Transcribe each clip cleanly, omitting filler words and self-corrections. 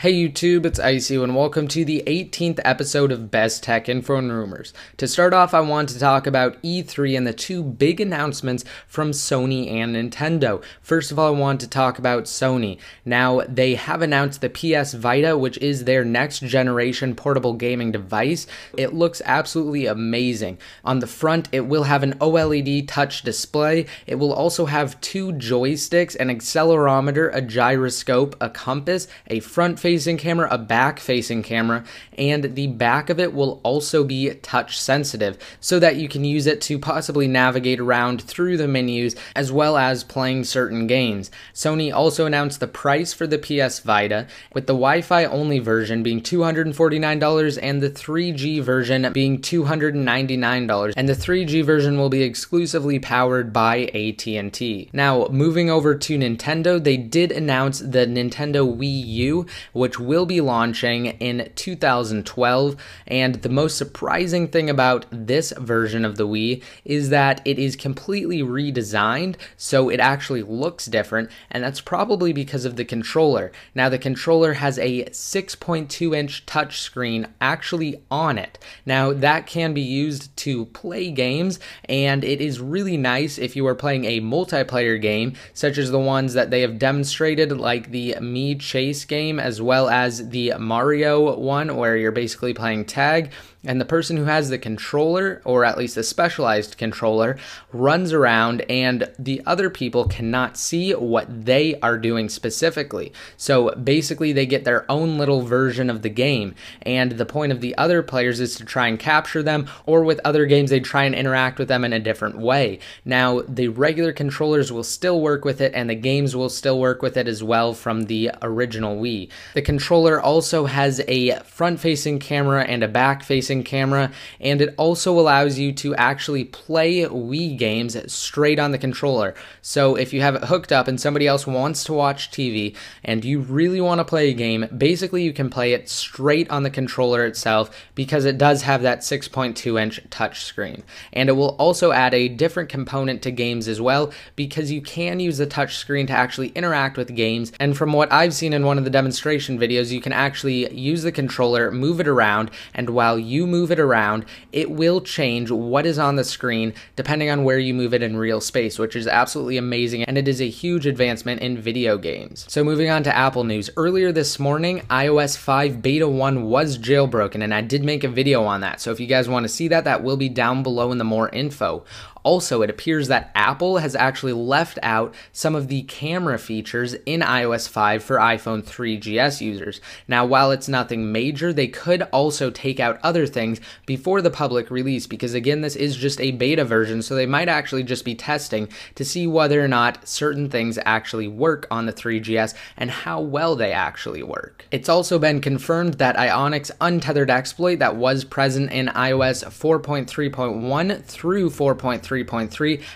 Hey YouTube, it's Icy and welcome to the 18th episode of Best Tech Info and Rumors. To start off, I want to talk about E3 and the two big announcements from Sony and Nintendo. First of all, I want to talk about Sony. Now, they have announced the PS Vita, which is their next generation portable gaming device. It looks absolutely amazing. On the front, it will have an OLED touch display. It will also have two joysticks, an accelerometer, a gyroscope, a compass, a front-facing camera, a back-facing camera, and the back of it will also be touch sensitive so that you can use it to possibly navigate around through the menus as well as playing certain games. Sony also announced the price for the PS Vita, with the Wi-Fi only version being $249 and the 3G version being $299, and the 3G version will be exclusively powered by AT&T. Now, moving over to Nintendo, they did announce the Nintendo Wii U, which will be launching in 2012, and the most surprising thing about this version of the Wii is that it is completely redesigned, so it actually looks different, and that's probably because of the controller. Now, the controller has a 6.2-inch touchscreen actually on it. Now, that can be used to play games, and it is really nice if you are playing a multiplayer game, such as the ones that they have demonstrated, like the Me Chase game, as well as the Mario one, where you're basically playing tag, and the person who has the controller, or at least a specialized controller, runs around and the other people cannot see what they are doing specifically. So basically they get their own little version of the game, and the point of the other players is to try and capture them, or with other games they try and interact with them in a different way. Now, the regular controllers will still work with it, and the games will still work with it as well from the original Wii. The controller also has a front-facing camera and a back-facing camera, and it also allows you to actually play Wii games straight on the controller. So if you have it hooked up and somebody else wants to watch TV and you really want to play a game, basically you can play it straight on the controller itself because it does have that 6.2-inch touchscreen. And it will also add a different component to games as well, because you can use the touchscreen to actually interact with games, and from what I've seen in one of the demonstration videos, you can actually use the controller, move it around, and while you move it around, it will change what is on the screen depending on where you move it in real space, which is absolutely amazing, and it is a huge advancement in video games. So moving on to Apple news. Earlier this morning, iOS 5 Beta 1 was jailbroken, and I did make a video on that, so if you guys want to see that, that will be down below in the more info. Also, it appears that Apple has actually left out some of the camera features in iOS 5 for iPhone 3GS users. Now, while it's nothing major, they could also take out other things before the public release, because again, this is just a beta version, so they might actually just be testing to see whether or not certain things actually work on the 3GS and how well they actually work. It's also been confirmed that Ionic's untethered exploit that was present in iOS 4.3.1 through 4.3.3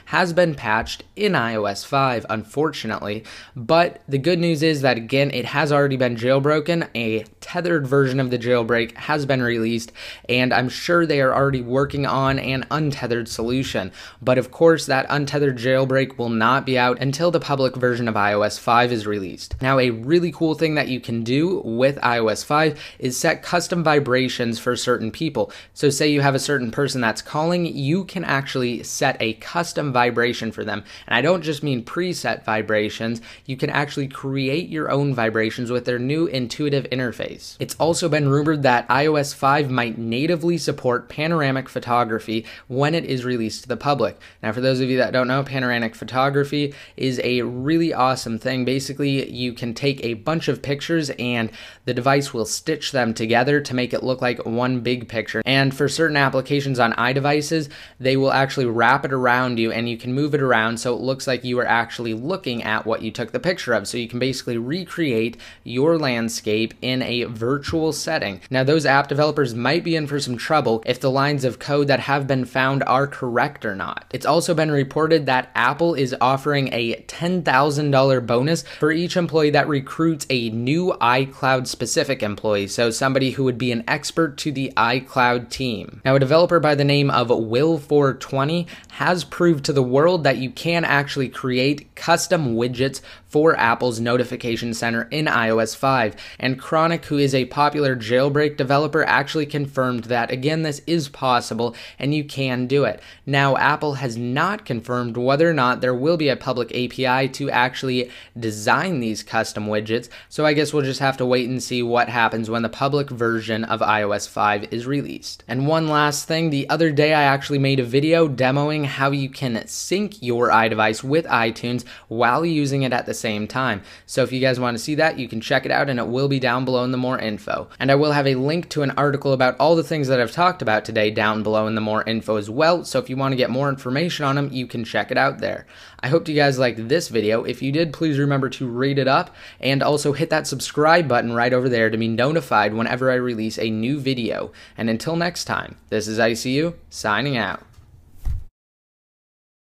has been patched in iOS 5, unfortunately, but the good news is that, again, it has already been jailbroken. A tethered version of the jailbreak has been released, and I'm sure they are already working on an untethered solution, but of course that untethered jailbreak will not be out until the public version of iOS 5 is released. Now, a really cool thing that you can do with iOS 5 is set custom vibrations for certain people. So say you have a certain person that's calling, you can actually set a custom vibration for them. And I don't just mean preset vibrations, you can actually create your own vibrations with their new intuitive interface. It's also been rumored that iOS 5 might natively support panoramic photography when it is released to the public. Now, for those of you that don't know, panoramic photography is a really awesome thing. Basically, you can take a bunch of pictures and the device will stitch them together to make it look like one big picture. And for certain applications on iDevices, they will actually wrap it around you and you can move it around so it looks like you are actually looking at what you took the picture of. So you can basically recreate your landscape in a virtual setting. Now, those app developers might be in for some trouble if the lines of code that have been found are correct or not. It's also been reported that Apple is offering a $10,000 bonus for each employee that recruits a new iCloud specific employee, so somebody who would be an expert to the iCloud team. Now, a developer by the name of Will420 has proved to the world that you can actually create custom widgets for Apple's notification center in iOS 5. And Chronic, who is a popular jailbreak developer, actually confirmed that, again, this is possible and you can do it. Now, Apple has not confirmed whether or not there will be a public API to actually design these custom widgets, so I guess we'll just have to wait and see what happens when the public version of iOS 5 is released. And one last thing, the other day I actually made a video demoing how you can sync your iDevice with iTunes while using it at the same time. So if you guys want to see that, you can check it out and it will be down below in the more info. And I will have a link to an article about all the things that I've talked about today down below in the more info as well. So if you want to get more information on them, you can check it out there. I hope you guys liked this video. If you did, please remember to rate it up and also hit that subscribe button right over there to be notified whenever I release a new video. And until next time, this is ICU signing out.